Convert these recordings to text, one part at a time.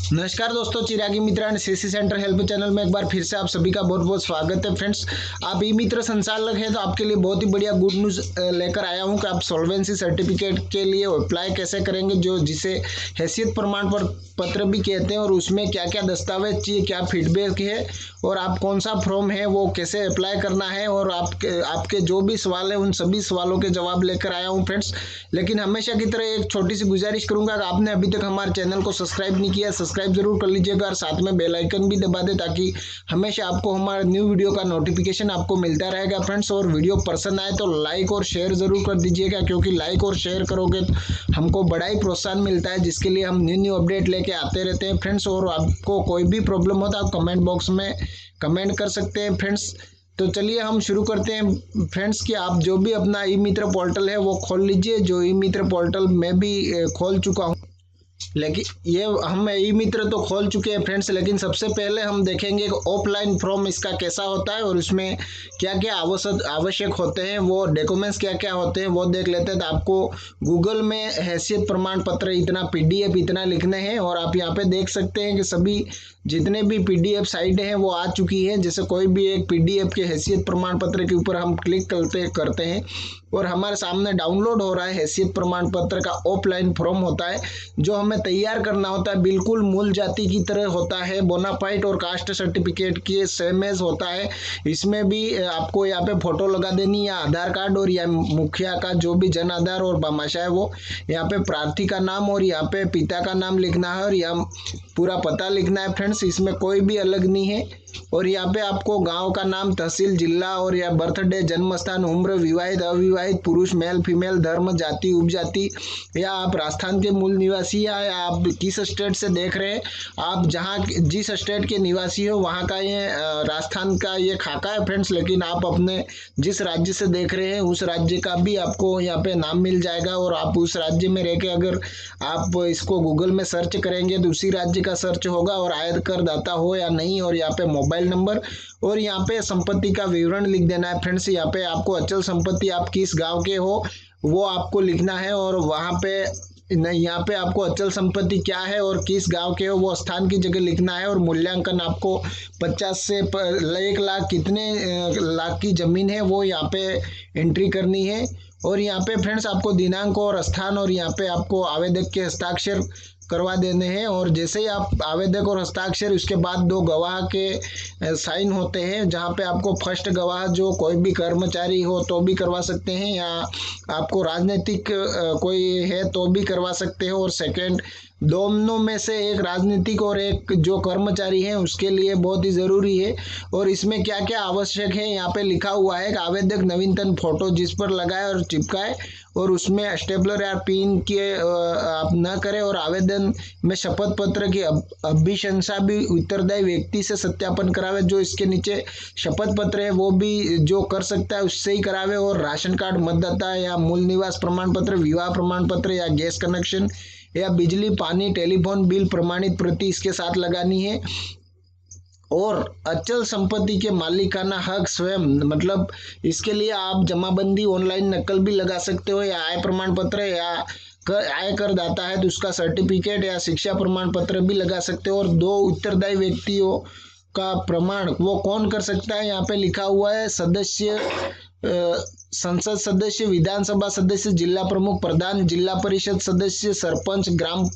नमस्कार दोस्तों, चिरागी मित्र and CC centre help channel में एक बार फिर से आप सभी का बहुत बहुत स्वागत है। फ्रेंड्स, आप ई मित्र संचालक हैं तो आपके लिए बहुत ही बढ़िया गुड न्यूज़ लेकर आया हूं कि आप सॉल्वेंसी सर्टिफिकेट के लिए अप्लाई कैसे करेंगे, जो जिसे हैसियत प्रमाण पत्र भी कहते हैं, और उसमें क्या क्या दस्तावेज चाहिए, क्या फीडबैक है और आप कौन सा फॉर्म है वो कैसे अप्लाई करना है, और आपके जो भी सवाल है उन सभी सवालों के जवाब लेकर आया हूँ फ्रेंड्स। लेकिन हमेशा की तरह एक छोटी सी गुजारिश करूंगा कि आपने अभी तक हमारे चैनल को सब्सक्राइब नहीं किया, सब्सक्राइब जरूर कर लीजिएगा और साथ में बेल आइकन भी दबा दे, ताकि हमेशा आपको हमारे न्यू वीडियो का नोटिफिकेशन आपको मिलता रहेगा फ्रेंड्स। और वीडियो पसंद आए तो लाइक और शेयर जरूर कर दीजिएगा, क्योंकि लाइक और शेयर करोगे तो हमको बड़ा ही प्रोत्साहन मिलता है, जिसके लिए हम न्यू अपडेट लेके आते रहते हैं फ्रेंड्स। और आपको कोई भी प्रॉब्लम हो तो आप कमेंट बॉक्स में कमेंट कर सकते हैं फ्रेंड्स। तो चलिए हम शुरू करते हैं फ्रेंड्स कि आप जो भी अपना ई मित्र पोर्टल है वो खोल लीजिए। जो ई मित्र पोर्टल मैं भी खोल चुका हूँ, लेकिन ये हम ई मित्र तो खोल चुके हैं फ्रेंड्स। लेकिन सबसे पहले हम देखेंगे ऑफलाइन फॉर्म इसका कैसा होता है और उसमें क्या क्या आवश्यक होते हैं, वो डॉक्यूमेंट्स क्या क्या होते हैं वो देख लेते हैं। तो आपको गूगल में हैसियत प्रमाण पत्र इतना पीडीएफ इतना लिखने हैं, और आप यहाँ पे देख सकते हैं कि सभी जितने भी पीडीएफ साइटें हैं वो आ चुकी है। जैसे कोई भी एक पीडीएफ के हैसियत प्रमाण पत्र के ऊपर हम क्लिक करते हैं और हमारे सामने डाउनलोड हो रहा है हैसियत प्रमाण पत्र का ऑफलाइन फॉर्म होता है, जो हमें तैयार करना होता है। बिल्कुल मूल जाति की तरह होता है, बोनाफाइड और कास्ट सर्टिफिकेट के सेम एज होता है। इसमें भी आपको यहाँ पे फोटो लगा देनी, या आधार कार्ड और या मुखिया का जो भी जन आधार और भामाशाह है वो, यहाँ पे प्रार्थी का नाम और यहाँ पे पिता का नाम लिखना है और यहाँ पूरा पता लिखना है फ्रेंड्स। इसमें कोई भी अलग नहीं है। और यहाँ पे आपको गांव का नाम, तहसील, जिला और या बर्थडे, जन्म स्थान, उम्र, विवाहित अविवाहित, पुरुष मेल फीमेल, धर्म, जाति उपजाति, या आप राजस्थान के मूल निवासी या आप किस स्टेट से देख रहे हैं, आप जहाँ जिस स्टेट के निवासी हो वहाँ का ये राजस्थान का ये खाका है फ्रेंड्स। लेकिन आप अपने जिस राज्य से देख रहे हैं उस राज्य का भी आपको यहाँ पे नाम मिल जाएगा, और आप उस राज्य में रह के अगर आप इसको गूगल में सर्च करेंगे तो उसी राज्य का सर्च होगा, और आयकर दाता हो या नहीं, और यहाँ पे मोबाइल नंबर और यहाँ पे संपत्ति का विवरण लिख देना है फ्रेंड्स। यहाँ पे आपको अचल संपत्ति आप किस गांव के हो वो आपको लिखना है, और वहाँ पे यहाँ पे आपको अचल संपत्ति क्या है और किस गांव के हो वो स्थान की जगह लिखना है। और मूल्यांकन आपको 50 से 1 लाख कितने लाख की जमीन है वो यहाँ पे एंट्री करनी है। और यहाँ पे फ्रेंड्स आपको दिनांक और स्थान और यहाँ पे आपको आवेदक के हस्ताक्षर करवा देने हैं। और जैसे ही आप आवेदक और हस्ताक्षर, उसके बाद 2 गवाह के साइन होते हैं, जहाँ पे आपको फर्स्ट गवाह जो कोई भी कर्मचारी हो तो भी करवा सकते हैं, या आपको राजनीतिक कोई है तो भी करवा सकते हो, और सेकंड दोनों में से एक राजनीतिक और एक जो कर्मचारी है उसके लिए बहुत ही जरूरी है। और इसमें क्या क्या आवश्यक है यहाँ पे लिखा हुआ है कि आवेदक नवीनतम फोटो जिस पर लगाए और चिपकाए, और उसमें स्टेपलर या पिन के आप न करें, और आवेदन में शपथ पत्र की अभिशंसा भी उत्तरदायी व्यक्ति से सत्यापन करावे। जो इसके नीचे शपथ पत्र है वो भी जो कर सकता है उससे ही करावे। और राशन कार्ड, मतदाता या मूल निवास प्रमाण पत्र, विवाह प्रमाण पत्र या गैस कनेक्शन या बिजली पानी टेलीफोन बिल प्रमाणित प्रति इसके साथ लगानी है। और अचल संपत्ति के मालिकाना हक स्वयं, मतलब इसके लिए आप जमाबंदी ऑनलाइन नकल भी लगा सकते हो, या आय प्रमाण पत्र या आयकर दाता है तो उसका सर्टिफिकेट या शिक्षा प्रमाण पत्र भी लगा सकते हो। और 2 उत्तरदायी व्यक्तियों का प्रमाण वो कौन कर सकता है, यहाँ पे लिखा हुआ है सदस्य, संसद सदस्य, विधानसभा सदस्य, जिला प्रमुख, प्रधान, जिला परिषद सदस्य, सरपंच, ग्राम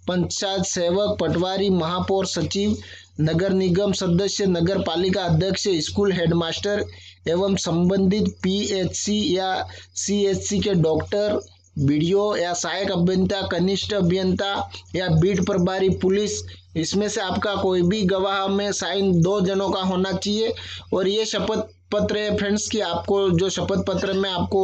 पंचायत सेवक, पटवारी, महापौर, सचिव, नगर निगम सदस्य, नगर पालिका अध्यक्ष, स्कूल हेडमास्टर एवं संबंधित पीएचसी या सीएचसी के डॉक्टर, बीडीओ या सहायक अभियंता, कनिष्ठ अभियंता या बीट प्रभारी, पुलिस। इसमें से आपका कोई भी गवाह में साइन 2 जनों का होना चाहिए। और ये शपथ पत्र है फ्रेंड्स कि आपको जो शपथ पत्र में आपको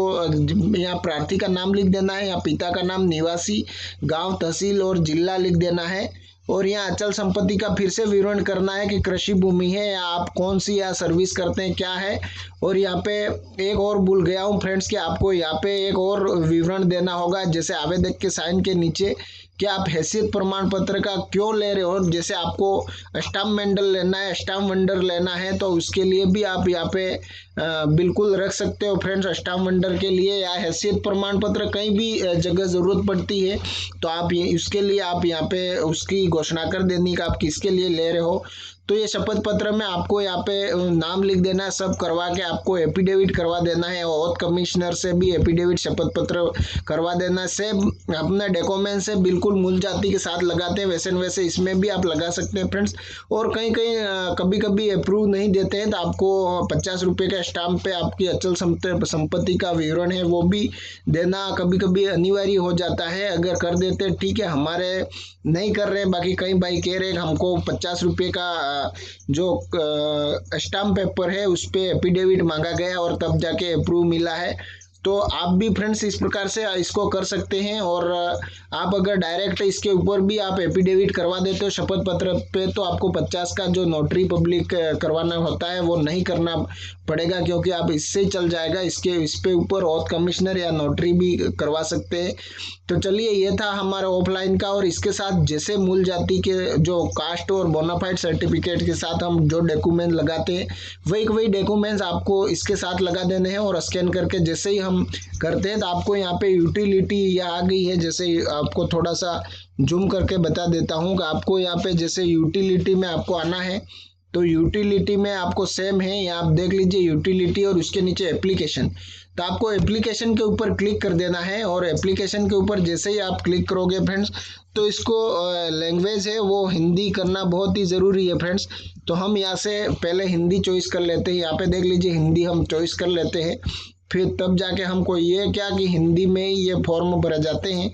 यहाँ प्रार्थी का नाम लिख देना है, या पिता का नाम, निवासी, गांव, तहसील और जिला लिख देना है। और यहाँ अचल संपत्ति का फिर से विवरण करना है कि कृषि भूमि है या आप कौन सी या सर्विस करते हैं क्या है। और यहाँ पे एक और भूल गया हूँ फ्रेंड्स कि आपको यहाँ पे एक और विवरण देना होगा, जैसे आवेदक के साइन के नीचे कि आप हैसियत प्रमाण पत्र का क्यों ले रहे हो। जैसे आपको स्टाम्प मेंडल लेना है, स्टाम्प वेंडर लेना है, तो उसके लिए भी आप यहाँ पे बिल्कुल रख सकते हो फ्रेंड्स स्टाम्प वेंडर के लिए, या हैसियत प्रमाण पत्र कहीं भी जगह ज़रूरत पड़ती है तो आप उसके लिए आप यहाँ पे उसकी घोषणा कर देनी कि आप किसके लिए ले रहे हो। तो ये शपथ पत्र में आपको यहाँ पे नाम लिख देना है, सब करवा के आपको एफिडेविट करवा देना है, और कमिश्नर से भी एफिडेविट शपथ पत्र करवा देना है। सेम अपने डॉक्यूमेंट से बिल्कुल मूल जाति के साथ लगाते हैं वैसे न वैसे इसमें भी आप लगा सकते हैं फ्रेंड्स। और कहीं कहीं कभी कभी अप्रूव नहीं देते हैं तो आपको 50 रुपये का स्टाम्प पे आपकी अचल संपत्ति का विवरण है वो भी देना कभी कभी अनिवार्य हो जाता है। अगर कर देते ठीक है, हमारे नहीं कर रहे, बाकी कई भाई कह रहे हमको 50 रुपये का जो स्टाम्प पेपर है उस पे एफिडेविट मांगा गया और तब जाके अप्रूव मिला है। तो आप भी फ्रेंड्स इस प्रकार से इसको कर सकते हैं। और आप अगर डायरेक्ट इसके ऊपर भी आप एफिडेविट करवा देते हो शपथ पत्र पे तो आपको 50 का जो नोटरी पब्लिक करवाना होता है वो नहीं करना पड़ेगा, क्योंकि आप इससे चल जाएगा। इस पे ऊपर ऑथ कमिश्नर या नोटरी भी करवा सकते हैं। तो चलिए ये था हमारा ऑफलाइन का। और इसके साथ जैसे मूल जाति के जो कास्ट और बोनाफाइड सर्टिफिकेट के साथ हम जो डॉक्यूमेंट लगाते हैं वही डॉक्यूमेंट्स आपको इसके साथ लगा देने हैं। और स्कैन करके जैसे ही हम करते हैं तो आपको यहाँ पे यूटिलिटी या आ गई है। जैसे आपको थोड़ा सा जूम करके बता देता हूँ कि आपको यहाँ पे जैसे यूटिलिटी में आपको आना है तो यूटिलिटी में आपको सेम है, यहाँ आप देख लीजिए यूटिलिटी और उसके नीचे एप्लीकेशन। तो आपको एप्लीकेशन के ऊपर क्लिक कर देना है। और एप्लीकेशन के ऊपर जैसे ही आप क्लिक करोगे फ्रेंड्स तो इसको लैंग्वेज है वो हिंदी करना बहुत ही ज़रूरी है फ्रेंड्स। तो हम यहाँ से पहले हिंदी चॉइस कर लेते हैं। यहाँ पे देख लीजिए हिंदी हम चॉइस कर लेते हैं, फिर तब जाके हमको ये क्या कि हिंदी में ही ये फॉर्म भरे जाते हैं।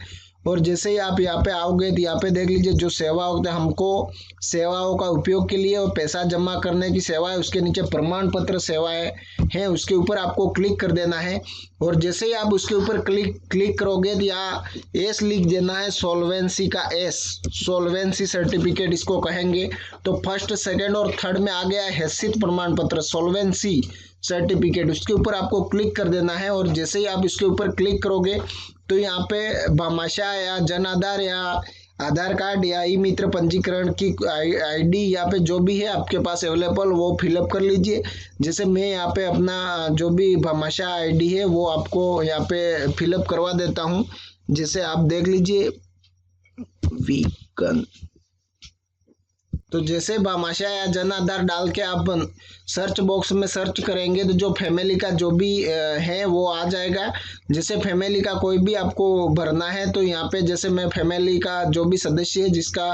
और जैसे ही आप यहाँ पे आओगे तो यहाँ पे देख लीजिए जो सेवा होते हैं, हमको सेवाओं का उपयोग के लिए और पैसा जमा करने की सेवा है उसके नीचे प्रमाण पत्र सेवाएं हैं उसके ऊपर आपको क्लिक कर देना है। और जैसे ही आप उसके ऊपर क्लिक करोगे तो यहाँ एस लिख देना है, सोल्वेंसी का एस, सोल्वेंसी सर्टिफिकेट इसको कहेंगे। तो फर्स्ट सेकेंड और थर्ड में आ गया हैसियत प्रमाण पत्र सोल्वेंसी सर्टिफिकेट, उसके ऊपर आपको क्लिक कर देना है। और जैसे ही आप इसके ऊपर क्लिक करोगे तो यहाँ पे भामाशाह या जन आधार या आधार कार्ड या ई मित्र पंजीकरण की आईडी यहाँ पे जो भी है आपके पास अवेलेबल वो फिलअप कर लीजिए। जैसे मैं यहाँ पे अपना जो भी भामाशाह आईडी है वो आपको यहाँ पे फिलअप करवा देता हूँ। जैसे आप देख लीजिए वीकन, तो जैसे भामाशाह या जन आधार डाल के आप सर्च बॉक्स में सर्च करेंगे तो जो फैमिली का जो भी है वो आ जाएगा। जैसे फैमिली का कोई भी आपको भरना है तो यहाँ पे जैसे मैं फैमिली का जो भी सदस्य है जिसका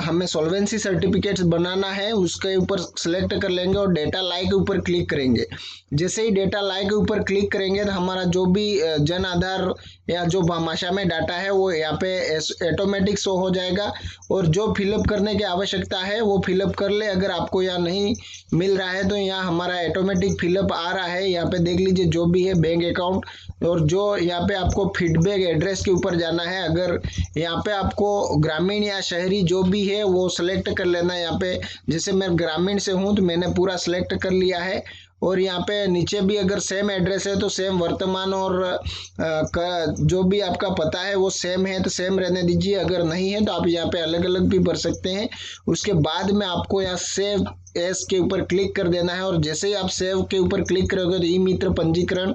हमें सॉल्वेंसी सर्टिफिकेट बनाना है उसके ऊपर सेलेक्ट कर लेंगे और डेटा लाइक के ऊपर क्लिक करेंगे। जैसे ही डेटा लाइक के ऊपर क्लिक करेंगे तो हमारा जो भी जन आधार या जो भामाशाह में डाटा है वो यहाँ पे ऑटोमेटिक शो हो जाएगा। और जो फिलअप करने की आवश्यकता है वो फिलअप कर ले। अगर आपको यहाँ नहीं मिल रहा है तो यहाँ हमारा ऑटोमेटिक फिलअप आ रहा है। यहाँ पे देख लीजिए जो भी है बैंक अकाउंट, और जो यहाँ पे आपको फीडबैक एड्रेस के ऊपर जाना है। अगर यहाँ पे आपको ग्रामीण या शहरी जो भी है वो सिलेक्ट कर लेना है। यहाँ पे जैसे मैं ग्रामीण से हूँ तो मैंने पूरा सिलेक्ट कर लिया है। और यहाँ पे नीचे भी अगर सेम एड्रेस है तो सेम वर्तमान और जो भी आपका पता है वो सेम है तो सेम रहने दीजिए। अगर नहीं है तो आप यहाँ पे अलग अलग भी भर सकते हैं। उसके बाद में आपको यहाँ सेव एस के ऊपर क्लिक कर देना है। और जैसे ही आप सेव के ऊपर क्लिक करोगे तो ई मित्र पंजीकरण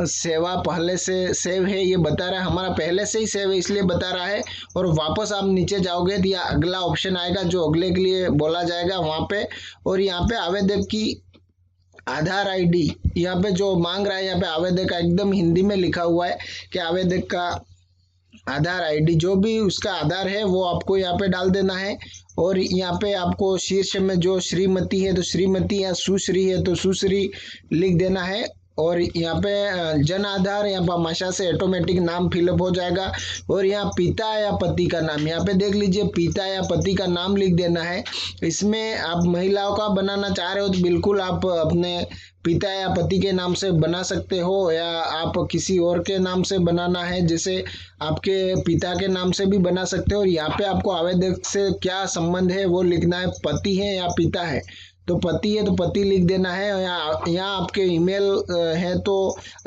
सेवा पहले से सेव है ये बता रहा है, हमारा पहले से ही सेव है इसलिए बता रहा है। और वापस आप नीचे जाओगे तो यहाँ अगला ऑप्शन आएगा जो अगले के लिए बोला जाएगा वहाँ पे। और यहाँ पे आवेदक की आधार आईडी यहाँ पे जो मांग रहा है, यहाँ पे आवेदक का एकदम हिंदी में लिखा हुआ है कि आवेदक का आधार आईडी जो भी उसका आधार है वो आपको यहाँ पे डाल देना है। और यहाँ पे आपको शीर्ष में जो श्रीमती है तो श्रीमती या सुश्री है तो सुश्री लिख देना है। और यहाँ पे जन आधार या भामाशाह से ऑटोमेटिक नाम फिलअप हो जाएगा। और यहाँ पिता या पति का नाम यहाँ पे देख लीजिए पिता या पति का नाम लिख देना है। इसमें आप महिलाओं का बनाना चाह रहे हो तो बिल्कुल आप अपने पिता या पति के नाम से बना सकते हो, या आप किसी और के नाम से बनाना है जैसे आपके पिता के नाम से भी बना सकते हो। और यहाँ पे आपको आवेदक से क्या संबंध है वो लिखना है, पति है या पिता है। तो पति है तो पति लिख देना है। यहाँ आपके ईमेल है तो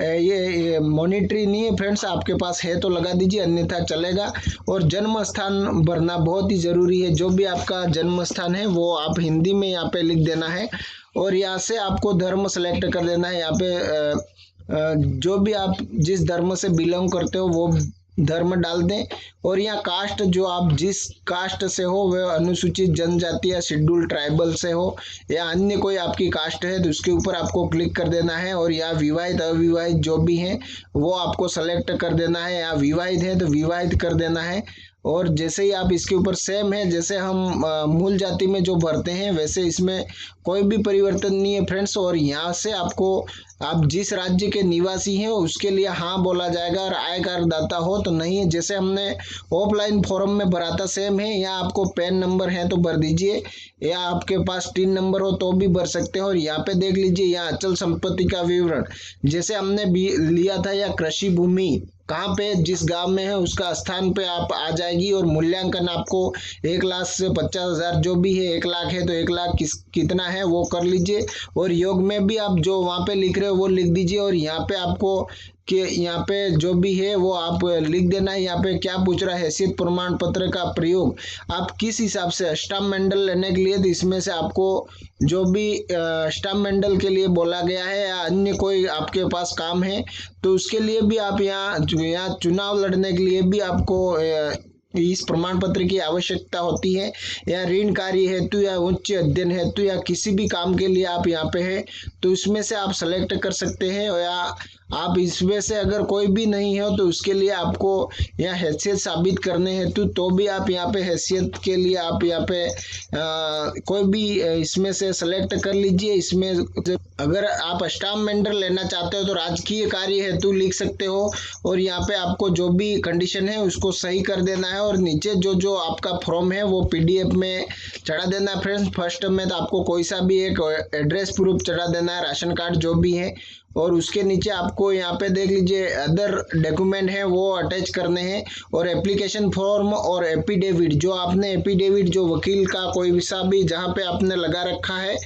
ये मॉनिटरी नहीं है फ्रेंड्स, आपके पास है तो लगा दीजिए अन्यथा चलेगा। और जन्म स्थान भरना बहुत ही ज़रूरी है, जो भी आपका जन्म स्थान है वो आप हिंदी में यहाँ पे लिख देना है। और यहाँ से आपको धर्म सेलेक्ट कर देना है। यहाँ पे जो भी आप जिस धर्म से बिलोंग करते हो वो धर्म डाल दें। और यहाँ कास्ट, जो आप जिस कास्ट से हो, वह अनुसूचित जनजाति या शेड्यूल ट्राइबल से हो या अन्य कोई आपकी कास्ट है, तो उसके ऊपर आपको क्लिक कर देना है। और यहाँ विवाहित अविवाहित जो भी हैं वो आपको सेलेक्ट कर देना है। या विवाहित है तो विवाहित कर देना है। और जैसे ही आप इसके ऊपर सेम है, जैसे हम मूल जाति में जो भरते हैं वैसे इसमें कोई भी परिवर्तन नहीं है फ्रेंड्स। और यहाँ से आपको आप जिस राज्य के निवासी हैं उसके लिए हाँ बोला जाएगा, और आय करदाता हो तो नहीं है। जैसे हमने ऑफलाइन फॉर्म में भरा था सेम है। यहाँ आपको पैन नंबर है तो भर दीजिए, या आपके पास टीन नंबर हो तो भी भर सकते हैं। और यहाँ पे देख लीजिए, यहाँ अचल संपत्ति का विवरण जैसे हमने भी लिया था, या कृषि भूमि कहाँ पे जिस गांव में है उसका स्थान पे आप आ जाएगी। और मूल्यांकन आपको 1,00,000 से 50,000 जो भी है, 1,00,000 है तो 1,00,000 कितना है वो कर लीजिए। और योग में भी आप जो वहाँ पे लिख रहे हो वो लिख दीजिए। और यहाँ पे आपको कि यहाँ पे जो भी है वो आप लिख देना है। यहाँ पे क्या पूछ रहा है, हैसियत प्रमाण पत्र का प्रयोग आप किस हिसाब से स्टाम्प मेडल लेने के लिए, तो इसमें से आपको जो भी स्टाम्प मेडल के लिए बोला गया है या अन्य कोई आपके पास काम है तो उसके लिए भी आप यहाँ चुनाव लड़ने के लिए भी आपको इस प्रमाण पत्र की आवश्यकता होती है। या ऋण कार्य हेतु या उच्च अध्ययन हेतु या किसी भी काम के लिए आप यहाँ पे है तो इसमें से आप सेलेक्ट कर सकते हैं। या आप इसमें से अगर कोई भी नहीं हो तो उसके लिए आपको यहाँ हैसियत साबित करने हेतु तो भी आप यहाँ पे हैसियत के लिए आप यहाँ पे कोई भी इसमें से सेलेक्ट कर लीजिए। इसमें अगर आप स्टाम्प मेडल लेना चाहते हो तो राजकीय कार्य हेतु लिख सकते हो। और यहाँ पे आपको जो भी कंडीशन है उसको सही कर देना है। और नीचे जो जो आपका फॉर्म है वो PDF में चढ़ा देना है फ्रेंड्स। फर्स्ट में तो आपको कोई सा भी एक एड्रेस प्रूफ चढ़ा देना है, राशन कार्ड जो भी है। और उसके नीचे आपको यहाँ पे देख लीजिए अदर डॉक्यूमेंट है वो अटैच करने हैं। और एप्लीकेशन फॉर्म और एफिडेविट, जो आपने एफिडेविट जो वकील का कोई सा भी जहाँ पे आपने लगा रखा है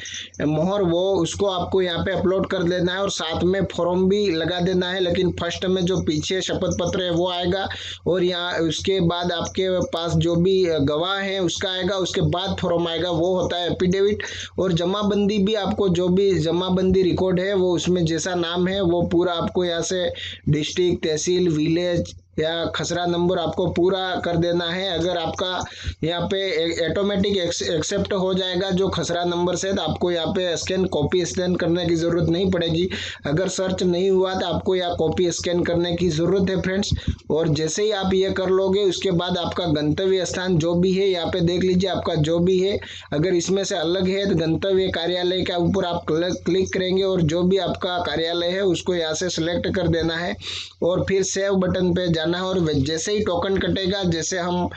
मोहर, वो उसको आपको यहाँ पे अपलोड कर देना है। और साथ में फॉर्म भी लगा देना है, लेकिन फर्स्ट में जो पीछे शपथ पत्र है वो आएगा। और यहाँ उसके बाद आपके पास जो भी गवाह है उसका आएगा, उसके बाद फॉर्म आएगा, वो होता है एफिडेविट। और जमाबंदी भी आपको जो भी जमाबंदी रिकॉर्ड है वो उसमें जैसा नाम है वो पूरा आपको यहाँ से डिस्ट्रिक्ट, तहसील, विलेज या खसरा नंबर आपको पूरा कर देना है। अगर आपका यहाँ पे ऑटोमेटिक एक्सेप्ट हो जाएगा जो खसरा नंबर से, तो आपको यहाँ पे कॉपी स्कैन करने की जरूरत नहीं पड़ेगी। अगर सर्च नहीं हुआ तो आपको यहाँ कॉपी स्कैन करने की जरूरत है फ्रेंड्स। और जैसे ही आप ये कर लोगे उसके बाद आपका गंतव्य स्थान जो भी है यहाँ पे देख लीजिए, आपका जो भी है अगर इसमें से अलग है तो गंतव्य कार्यालय के ऊपर आप क्लिक करेंगे और जो भी आपका कार्यालय है उसको यहाँ से सिलेक्ट कर देना है। और फिर सेव बटन पे जाना है। और जैसे ही टोकन कटेगा, जैसे हम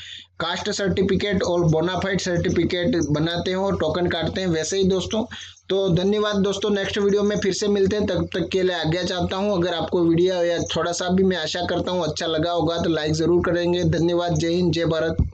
कास्ट सर्टिफिकेट और बोनाफाइड सर्टिफिकेट बनाते हैं और टोकन काटते हैं, वैसे ही दोस्तों। तो धन्यवाद दोस्तों, नेक्स्ट वीडियो में फिर से मिलते हैं, तब तक के लिए आज्ञा चाहता हूं। अगर आपको वीडियो या थोड़ा सा भी, मैं आशा करता हूं अच्छा लगा होगा, तो लाइक जरूर करेंगे। धन्यवाद, जय हिंद, जय भारत।